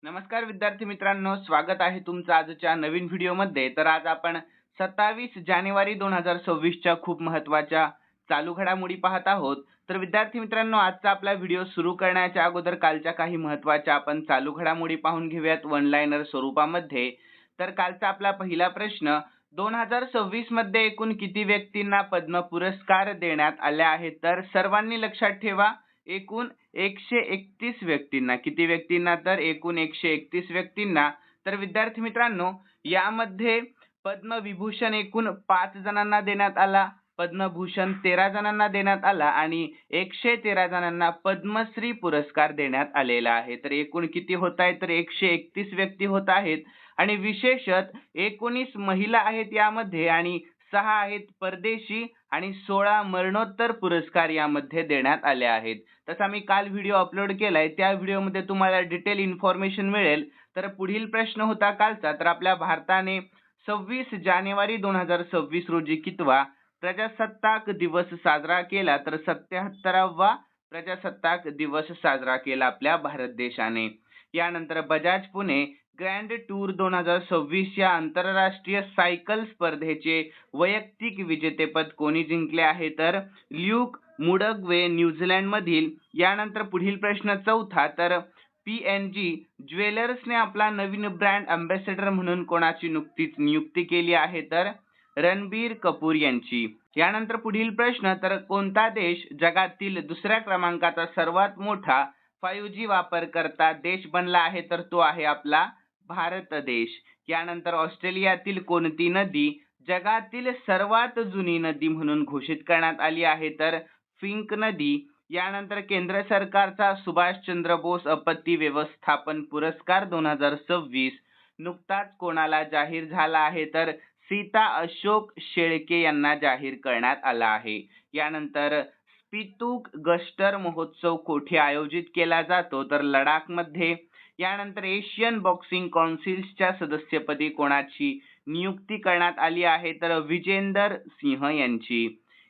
नमस्कार विद्यार्थी मित्रांनो, स्वागत आहे तुमचं आजच्या नवीन व्हिडिओमध्ये. तर आज आपण 27 जानेवारी 2026 च्या खूप महत्त्वाच्या चालू घडामोडी पाहत आहोत. तर विद्यार्थी मित्रांनो, आजचा आपला व्हिडिओ सुरू करण्याच्या अगोदर कालच्या काही महत्त्वाच्या आपण चालू घडामोडी पाहून घेऊयात वन लाइनर स्वरूपामध्ये. तर कालचा आपला पहिला प्रश्न, 2026 मध्ये एकूण किती व्यक्तींना पद्म पुरस्कार देण्यात आले आहेत? तर सर्वांनी लक्षात ठेवा, एकूण 131 व्यक्तींना. किती व्यक्तींना? तर एकूण 131 व्यक्तींना. तर विद्यार्थी मित्रांनो, यामध्ये पद्मविभूषण एकूण 5 जणांना देण्यात आला, पद्मभूषण 13 जणांना देण्यात आला आणि 113 जणांना पद्मश्री पुरस्कार देण्यात आलेला आहे. तर एकूण किती होत आहे? तर 131 व्यक्ती होत आहेत आणि विशेषतः 19 महिला आहेत यामध्ये आणि 6 आहेत परदेशी आणि 16 मरणोत्तर पुरस्कार यामध्ये देण्यात आले आहेत. तसा मी काल व्हिडिओ अपलोड केलाय, त्या व्हिडिओमध्ये तुम्हाला डिटेल इन्फॉर्मेशन मिळेल. तर पुढील प्रश्न होता कालचा, तर आपल्या भारताने 26 जानेवारी 2026 रोजी कितवा प्रजासत्ताक दिवस साजरा केला? तर 77वा प्रजासत्ताक दिवस साजरा केला आपल्या भारत देशाने. यानंतर बजाज पुणे ग्रँड टूर 2026 या आंतरराष्ट्रीय सायकल स्पर्धेचे वैयक्तिक विजेतेपद कोणी जिंकले आहे? तर ल्यूक मुडगवे न्यूझीलंड मधील. यानंतर पुढील प्रश्न चौथा, तर पीएनजी ज्वेलर्सने आपला नवीन ब्रँड अँबॅसेडर म्हणून कोणाची नुकतीच नियुक्ती केली आहे? तर रणबीर कपूर यांची. यानंतर पुढील प्रश्न, तर कोणता देश जगातील दुसऱ्या क्रमांकाचा सर्वात मोठा 5G वापरकर्ता देश बनला आहे? तर तो आहे आपला भारत देश. यानंतर ऑस्ट्रेलियातील कोणती नदी जगातील सर्वात जुनी नदी म्हणून घोषित करण्यात आली आहे? तर फिंक नदी. यानंतर केंद्र सरकारचा सुभाषचंद्र बोस आपत्ती व्यवस्थापन पुरस्कार 2026 नुकताच कोणाला जाहीर झाला आहे? तर सीता अशोक शेळके यांना जाहीर करण्यात आला आहे. यानंतर स्पितूक गस्टर महोत्सव कोठे आयोजित केला जातो? तर लडाखमध्ये. यानंतर एशियन बॉक्सिंग कौन्सिलच्या सदस्यपदी कोणाची नियुक्ती करण्यात आली आहे? तर विजेंदर सिंह यांची.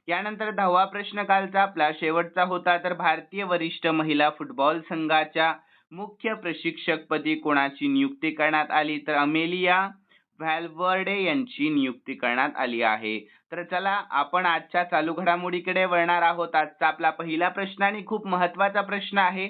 यानंतर 10वा प्रश्न कालचा आपला शेवटचा होता, तर भारतीय वरिष्ठ महिला फुटबॉल संघाच्या मुख्य प्रशिक्षकपदी कोणाची नियुक्ती करण्यात आली? तर अमेलिया व्हॅलवर्डे यांची नियुक्ती करण्यात आली आहे. तर चला आपण आजच्या चालू घडामोडीकडे वळणार आहोत. आजचा आपला पहिला प्रश्न आणि खूप महत्त्वाचा प्रश्न आहे.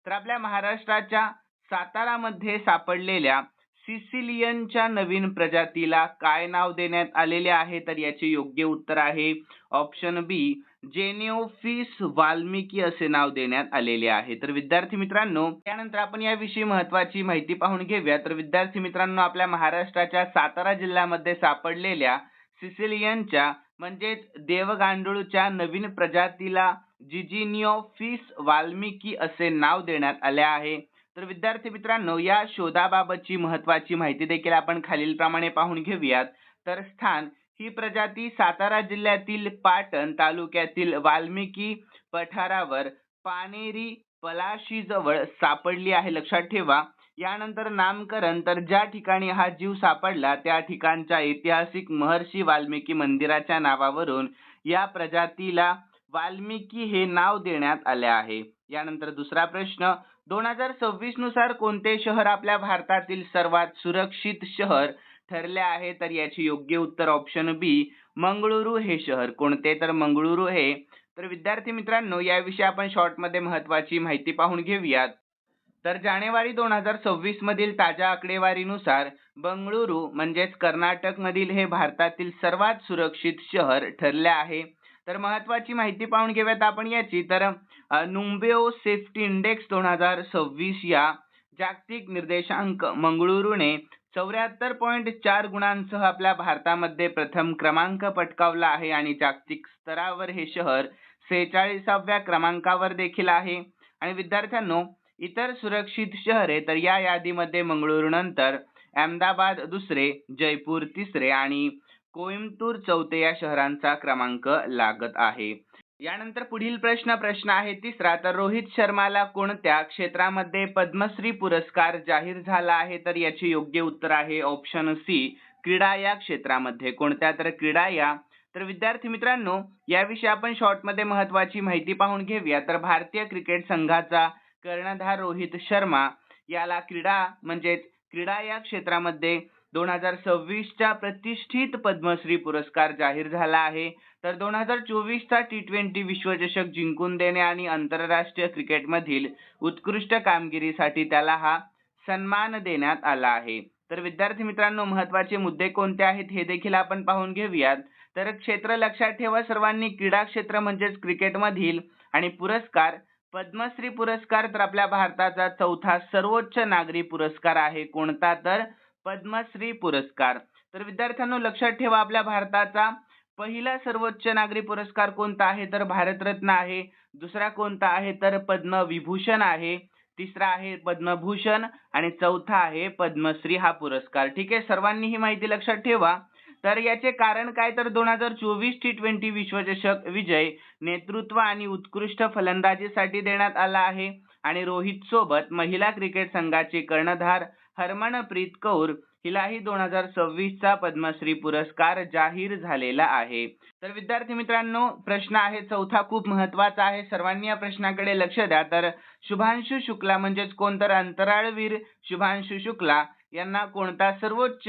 तर आपल्या महाराष्ट्राच्या सातारामध्ये सापडलेल्या सिसिलियनच्या नवीन प्रजातीला काय नाव देण्यात आलेले आहे? तर याचे योग्य उत्तर आहे ऑप्शन बी, जेनिओफिस वाल्मिकी असे नाव देण्यात आलेले आहे. तर विद्यार्थी मित्रांनो, त्यानंतर आपण याविषयी महत्त्वाची माहिती पाहून घेऊया. तर विद्यार्थी मित्रांनो, आपल्या महाराष्ट्राच्या सातारा जिल्ह्यामध्ये सापडलेल्या सिसिलियनच्या म्हणजेच देवगांडूळच्या नवीन प्रजातीला जिजिनिओफिस वाल्मिकी असे नाव देण्यात आले आहे. तर विद्यार्थी मित्रांनो, या शोधाबाबतची महत्त्वाची माहिती देखील आपण खालीलप्रमाणे पाहून घेऊयात. तर स्थान, ही प्रजाती सातारा जिल्ह्यातील पाटण तालुक्यातील वाल्मिकी पठारावर पानेरी पलाशीजवळ सापडली आहे, लक्षात ठेवा. यानंतर नामकरण, तर ज्या ठिकाणी हा जीव सापडला त्या ठिकाणच्या ऐतिहासिक महर्षी वाल्मिकी मंदिराच्या नावावरून या प्रजातीला वाल्मिकी हे नाव देण्यात आले आहे. यानंतर दुसरा प्रश्न, 2026 नुसार कोणते शहर आपल्या भारतातील सर्वात सुरक्षित शहर ठरले आहे? तर याचे योग्य उत्तर ऑप्शन बी, मंगळुरू हे शहर. कोणते? तर मंगळुरू हे. तर विद्यार्थी मित्रांनो, याविषयी आपण शॉर्टमध्ये महत्त्वाची माहिती पाहून घेऊयात. तर जानेवारी 2026 मधील ताज्या आकडेवारीनुसार बंगळुरू म्हणजेच कर्नाटक मधील हे भारतातील सर्वात सुरक्षित शहर ठरले आहे. तर महत्त्वाची माहिती पाहून घेऊयात आपण याची. तर नुंबेओ सेफ्टी इंडेक्स 2026 या जागतिक निर्देशांक मंगळुरूने 74.4 गुणांसह आपल्या भारतामध्ये प्रथम क्रमांक पटकावला आहे आणि जागतिक स्तरावर हे शहर 46व्या क्रमांकावर देखील आहे. आणि विद्यार्थ्यांनो, इतर सुरक्षित शहरे, तर या यादीमध्ये मंगळुरू नंतर अहमदाबाद दुसरे, जयपूर तिसरे आणि कोइंबतूर चौथे या शहरांचा क्रमांक लागत आहे. यानंतर पुढील प्रश्न आहे तिसरा, तर रोहित शर्माला कोणत्या क्षेत्रामध्ये पद्मश्री पुरस्कार जाहीर झाला आहे? तर याचे योग्य उत्तर आहे ऑप्शन सी, क्रीडा या क्षेत्रामध्ये. कोणत्या? तर क्रीडा या. तर विद्यार्थी मित्रांनो, याविषयी आपण शॉर्टमध्ये महत्त्वाची माहिती पाहून घेऊया. तर भारतीय क्रिकेट संघाचा कर्णधार रोहित शर्मा याला क्रीडा या क्षेत्रामध्ये 2026च्या प्रतिष्ठित पद्मश्री पुरस्कार जाहीर झाला आहे. तर 2024चा T20 विश्वचषक जिंकून देणे आणि आंतरराष्ट्रीय क्रिकेटमधील उत्कृष्ट कामगिरीसाठी त्याला हा सन्मान देण्यात आला आहे. तर विद्यार्थी मित्रांनो, महत्त्वाचे मुद्दे कोणते आहेत हे देखील आपण पाहून घेऊयात. तर क्षेत्र लक्षात ठेवा सर्वांनी, क्रीडा क्षेत्र म्हणजेच क्रिकेटमधील, आणि पुरस्कार पद्मश्री पुरस्कार तर आपल्या भारताचा चौथा सर्वोच्च नागरी पुरस्कार आहे. कोणता? तर पद्मश्री पुरस्कार. तर विद्यार्थ्यांनो लक्षात ठेवा, आपल्या भारताचा पहिला सर्वोच्च नागरी पुरस्कार कोणता आहे? तर भारतरत्न आहे. दुसरा कोणता आहे? तर पद्मविभूषण आहे. तिसरा आहे पद्मभूषण आणि चौथा आहे पद्मश्री हा पुरस्कार. ठीक आहे, सर्वांनी ही माहिती लक्षात ठेवा. तर याचे कारण काय? तर 2024 T20 विश्वचषक विजय नेतृत्व आणि उत्कृष्ट फलंदाजीसाठी देण्यात आला आहे. आणि रोहित सोबत महिला क्रिकेट संघाचे कर्णधार हरमनप्रीत कौर हिलाही 2026चा पद्मश्री पुरस्कार जाहीर झालेला आहे. तर विद्यार्थी मित्रांनो, प्रश्न आहे चौथा, खूप महत्त्वाचा आहे. सर्वांनी या प्रश्नाकडे लक्ष द्या. तर शुभांशु शुक्ला म्हणजेच कोण? तर अंतराळवीर शुभांशु शुक्ला यांना कोणता सर्वोच्च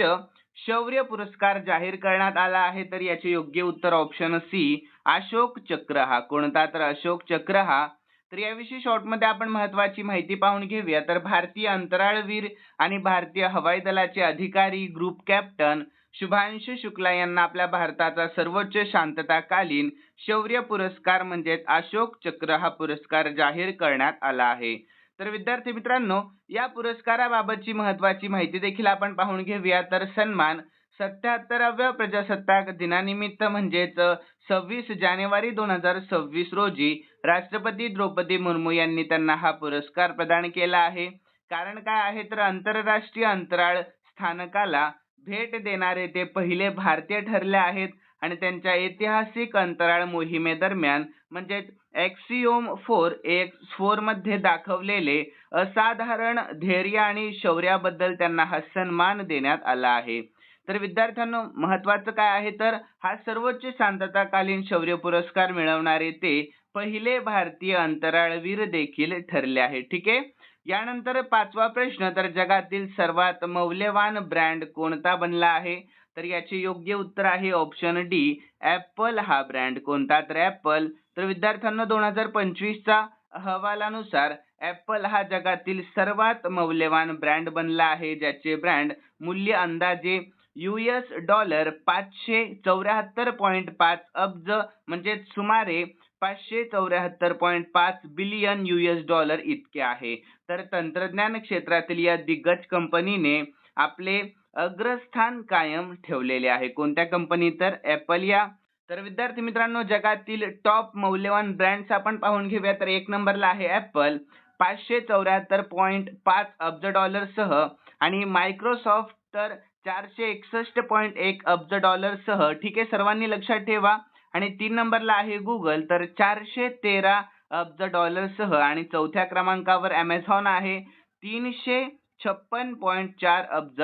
शौर्य पुरस्कार जाहीर करण्यात आला आहे? तर याचे योग्य उत्तर ऑप्शन सी, अशोक चक्र हा. कोणता? तर अशोक चक्र हा. तर याविषयी शॉर्टमध्ये आपण महत्त्वाची माहिती पाहून घेऊया. तर भारतीय अंतराळवीर आणि भारतीय हवाई दलाचे अधिकारी ग्रुप कॅप्टन शुभांशु शुक्ला यांना आपल्या भारताचा सर्वोच्च शांतताकालीन शौर्य पुरस्कार म्हणजेच अशोक चक्र हा पुरस्कार जाहीर करण्यात आला आहे. तर विद्यार्थी मित्रांनो, या पुरस्काराबाबतची महत्त्वाची माहिती देखील आपण पाहून घेऊया. तर सन्मान 77व्या प्रजासत्ताक दिनानिमित्त म्हणजेच 26 जानेवारी 2026 रोजी राष्ट्रपती द्रौपदी मुर्मू यांनी त्यांना हा पुरस्कार प्रदान केला आहे. कारण काय आहे? तर आंतरराष्ट्रीय अंतराळ स्थानकाला भेट देणारे ते पहिले भारतीय ठरले आहेत आणि त्यांच्या ऐतिहासिक अंतराळ मोहिमेदरम्यान म्हणजेच एक्सिओम 4 AX4 मध्ये दाखवलेले असाधारण धैर्य आणि शौर्याबद्दल त्यांना हा सन्मान देण्यात आला आहे. तर विद्यार्थ्यांनो, महत्त्वाचं काय आहे? तर हा सर्वोच्च शांतताकालीन शौर्य पुरस्कार मिळवणारे ते पहिले भारतीय अंतराळवीर देखील ठरले आहे. ठीक आहे, यानंतर पाचवा प्रश्न, तर जगातील सर्वात मौल्यवान ब्रँड कोणता बनला आहे? तर याचे योग्य उत्तर आहे ऑप्शन डी, ॲपल हा ब्रँड. कोणता? तर ॲपल. तर विद्यार्थ्यांनो, 2025चा अहवालानुसार ॲपल हा जगातील सर्वात मौल्यवान ब्रँड बनला आहे, ज्याचे ब्रँड मूल्य अंदाजे $574.5 अब्ज म्हणजे सुमारे $574.5 बिलियन इतके आहे. तर तंत्रज्ञान क्षेत्रातील या दिग्गज कंपनीने आपले अग्रस्थान कायम ठेवलेले आहे. कोणत्या कंपनी? तर ॲपल या. तर विद्यार्थी मित्रांनो, जगातील टॉप मौल्यवान ब्रँड्स आपण पाहून घेऊया. तर एक नंबरला आहे ॲपल $574.5 अब्ज सह आणि मायक्रोसॉफ्ट तर $461.1 अब्ज सह. ठीक आहे, सर्वांनी लक्षात ठेवा. आणि 3 नंबरला आहे गुगल तर $413 अब्ज सह आणि चौथ्या क्रमांकावर ॲमेझॉन आहे $356.4 अब्ज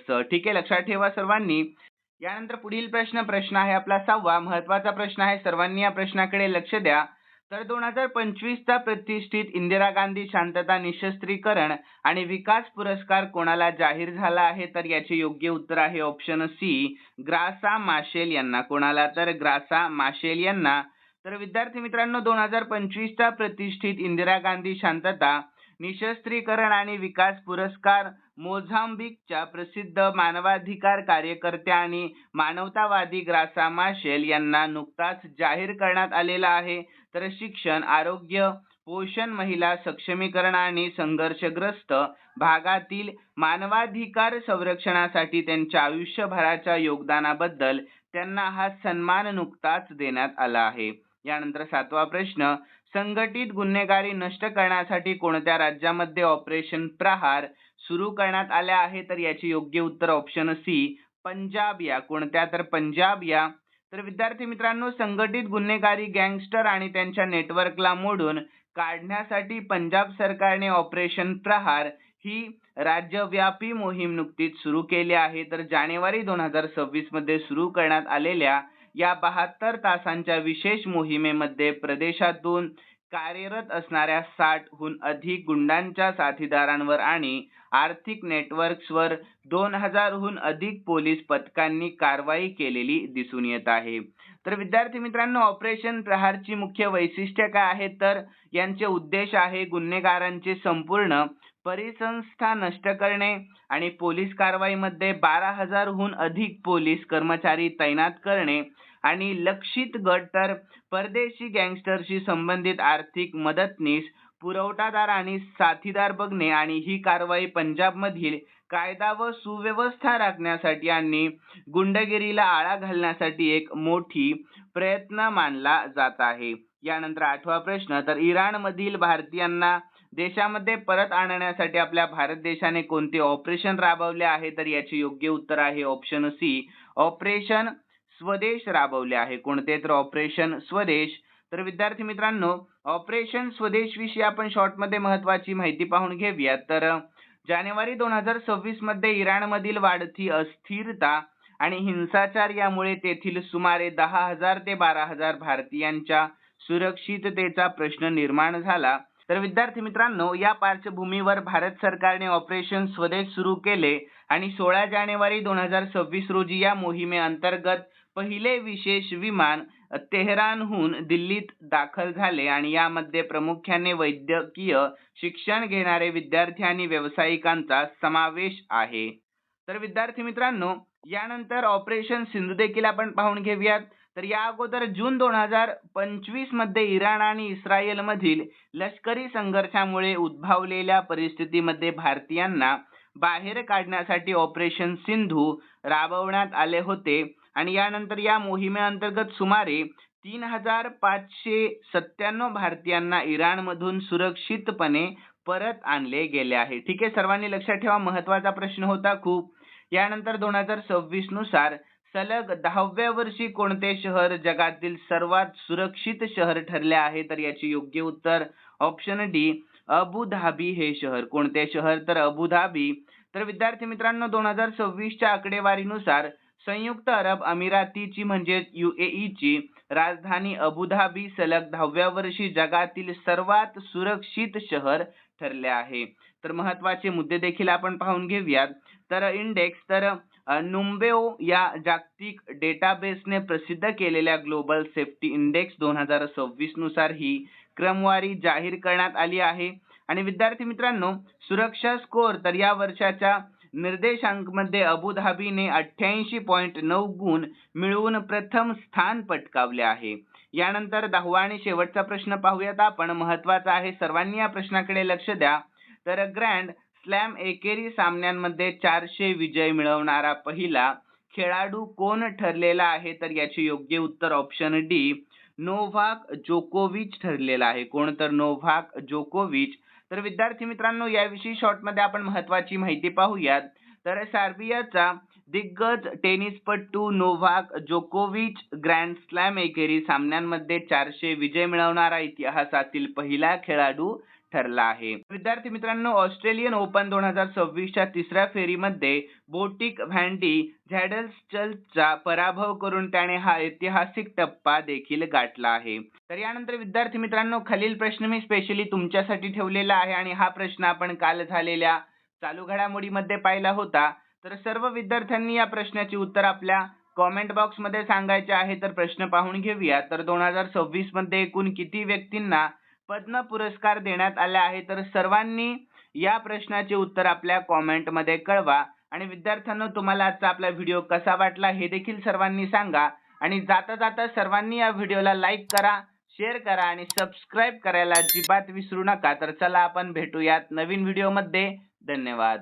सह. ठीक आहे, लक्षात ठेवा सर्वांनी. यानंतर पुढील प्रश्न आहे आपला 6वा, महत्त्वाचा प्रश्न आहे. सर्वांनी या प्रश्नाकडे लक्ष द्या. तर 2025चा प्रतिष्ठित इंदिरा गांधी शांतता निःशस्त्रीकरण आणि विकास पुरस्कार कोणाला जाहीर झाला आहे? तर याचे योग्य उत्तर आहे ऑप्शन सी, ग्रासा माशेल यांना. कोणाला? तर ग्रासा माशेल यांना. तर विद्यार्थी मित्रांनो, 2025चा प्रतिष्ठित इंदिरा गांधी शांतता निःशस्त्रीकरण आणि विकास पुरस्कार मोझांबिकच्या प्रसिद्ध मानवाधिकार कार्यकर्त्या आणि मानवतावादी ग्रासा माशेल यांना नुकताच जाहीर करण्यात आलेला आहे. तर शिक्षण, आरोग्य, पोषण, महिला सक्षमीकरण आणि संघर्षग्रस्त भागातील मानवाधिकार संरक्षणासाठी त्यांच्या आयुष्यभराच्या योगदानाबद्दल त्यांना हा सन्मान नुकताच देण्यात आला आहे. यानंतर 7वा प्रश्न, संघटित गुन्हेगारी नष्ट करण्यासाठी कोणत्या राज्यामध्ये ऑपरेशन प्रहार सुरू करण्यात आले आहे? तर याचे योग्य उत्तर ऑप्शन सी, पंजाब या. कोणत्या? तर पंजाब या. तर विद्यार्थी मित्रांनो, संघटित गुन्हेगारी, गँगस्टर आणि त्यांच्या नेटवर्कला मोडून काढण्यासाठी पंजाब सरकारने ऑपरेशन प्रहार ही राज्यव्यापी मोहीम नुकतीच सुरू केली आहे. तर जानेवारी 2026 मध्ये सुरू करण्यात आलेल्या या 72 तासांच्या विशेष मोहिमेमध्ये प्रदेशातून कार्यरत असणाऱ्या 60हून अधिक गुंडांच्या साथीदारांवर आणि आर्थिक नेटवर्क्सवर 2000हून अधिक पोलीस पथकांनी कारवाई केलेली दिसून येत आहे. तर विद्यार्थी मित्रांनो, ऑपरेशन प्रहारची मुख्य वैशिष्ट्ये काय आहेत, तर यांचे उद्देश आहे गुन्हेगारांचे संपूर्ण परिसंस्था नष्ट करणे आणि पोलीस कारवाईमध्ये 12,000हून अधिक पोलीस कर्मचारी तैनात करणे आणि लक्षित गट तर परदेशी गँगस्टरशी संबंधित आर्थिक मदतनीस, पुरवठादार आणि साथीदार बघणे आणि ही कारवाई पंजाबमधील कायदा व सुव्यवस्था राखण्यासाठी आणि गुंडगिरीला आळा घालण्यासाठी एक मोठी प्रयत्न मानला जात आहे. यानंतर 8वा प्रश्न, तर इराणमधील भारतीयांना देशामध्ये परत आणण्यासाठी आपल्या भारत देशाने कोणते ऑपरेशन राबवले आहे, तर याचे योग्य उत्तर आहे ऑप्शन सी, ऑपरेशन स्वदेश राबवले आहे. कोणते, तर ऑपरेशन स्वदेश. तर विद्यार्थी मित्रांनो, ऑपरेशन स्वदेश विषयी आपण शॉर्ट मध्ये महत्वाची माहिती पाहून घेऊया. तर जानेवारी 2026 मध्ये इराणमधील वाढती अस्थिरता आणि हिंसाचार यामुळे तेथील सुमारे 10,000 ते 12,000 भारतीयांच्या सुरक्षिततेचा प्रश्न निर्माण झाला. तर विद्यार्थी मित्रांनो, या पार्श्वभूमीवर भारत सरकारने ऑपरेशन स्वदेश सुरू केले आणि 16 जानेवारी 2026 रोजी या मोहिमेअंतर्गत पहिले विशेष विमान तेहरानहून दिल्लीत दाखल झाले आणि यामध्ये प्रामुख्याने वैद्यकीय शिक्षण घेणारे विद्यार्थी आणि व्यावसायिकांचा समावेश आहे. तर विद्यार्थी मित्रांनो, यानंतर ऑपरेशन सिंधू देखील आपण पाहून घेऊयात. तर या अगोदर जून 2025 मध्ये इराण आणि इस्रायल मधील लष्करी संघर्षामुळे उद्भवलेल्या परिस्थितीमध्ये भारतीयांना बाहेर काढण्यासाठी ऑपरेशन सिंधू राबवण्यात आले होते आणि यानंतर या मोहिमेअंतर्गत सुमारे 3,597 भारतीयांना इराणमधून सुरक्षितपणे परत आणले गेले आहे. ठीक आहे, सर्वांनी लक्षात ठेवा, महत्त्वाचा प्रश्न होता खूप. यानंतर 2026 नुसार सलग 10व्या वर्षी कोणते शहर जगातील सर्वात सुरक्षित शहर ठरले आहे, तर याचे योग्य उत्तर ऑप्शन डी, अबू धाबी हे शहर. कोणते शहर, तर अबू धाबी. तर विद्यार्थी मित्रांनो, 2026च्या आकडेवारीनुसार संयुक्त अरब अमिरातीची म्हणजे UAEची राजधानी अबू धाबी सलग 10व्या वर्षी जगातील सर्वात सुरक्षित शहर ठरले आहे. तर महत्त्वाचे मुद्दे देखील आपण पाहून घेऊयात. तर इंडेक्स, तर नुम्बेओ या जागतिक डेटाबेसने प्रसिद्ध केलेल्या ग्लोबल सेफ्टी इंडेक्स 2026 नुसार ही क्रमवारी जाहीर करण्यात आली आहे. आणि विद्यार्थी मित्रांनो, सुरक्षा स्कोअर, तर या वर्षाच्या निर्देशांकमध्ये अबू धाबीने 88.9 गुण मिळवून प्रथम स्थान पटकावले आहे. यानंतर 10वा आणि शेवटचा प्रश्न पाहूयात आपण, महत्त्वाचा आहे, सर्वांनी या प्रश्नाकडे लक्ष द्या. तर ग्रँड स्लॅम एकेरी सामन्यांमध्ये 400 विजय मिळवणारा पहिला खेळाडू कोण ठरलेला आहे, तर याचे योग्य उत्तर ऑप्शन डी, नोव्हाक जोकोविच ठरलेला आहे. कोण, तर नोव्हाक जोकोविच. तर विद्यार्थी मित्रांनो, याविषयी शॉर्ट मध्ये आपण महत्त्वाची माहिती पाहूयात. तर सर्बियाचा दिग्गज टेनिसपटू नोव्हाक जोकोविच ग्रँड स्लॅम एकेरी सामन्यांमध्ये 400 विजय मिळवणारा इतिहासातील पहिला खेळाडू ठरला आहे. विद्यार्थी मित्रांनो, ऑस्ट्रेलियन ओपन 2026च्या तिसऱ्या फेरीमध्ये बोटिक व्हॅन्डी झॅडल्सचा पराभव करून त्याने हा ऐतिहासिक टप्पा देखील गाठला आहे. तर यानंतर विद्यार्थी मित्रांनो, खालील प्रश्न मी स्पेशली तुमच्यासाठी ठेवलेला आहे आणि हा प्रश्न आपण काल झालेल्या चालू घडामोडीमध्ये पाहिला होता. तर सर्व विद्यार्थ्यांनी या प्रश्नाची उत्तर आपल्या कॉमेंट बॉक्स मध्ये सांगायचे आहे. तर प्रश्न पाहून घेऊया. तर 2026 मध्ये एकूण किती व्यक्तींना पद्म पुरस्कार देण्यात आले आहे, तर सर्वांनी या प्रश्नाचे उत्तर आपल्या कॉमेंट मध्ये कळवा. आणि विद्यार्थ्यांनो, तुम्हाला आजचा आपला व्हिडिओ कसा वाटला हे देखील सर्वांनी सांगा. आणि जाता जाता सर्वांनी या व्हिडिओला लाईक करा, शेअर करा आणि सबस्क्राईब करायला अजिबात विसरू नका. तर चला आपण भेटूयात नवीन व्हिडिओ मध्ये. धन्यवाद.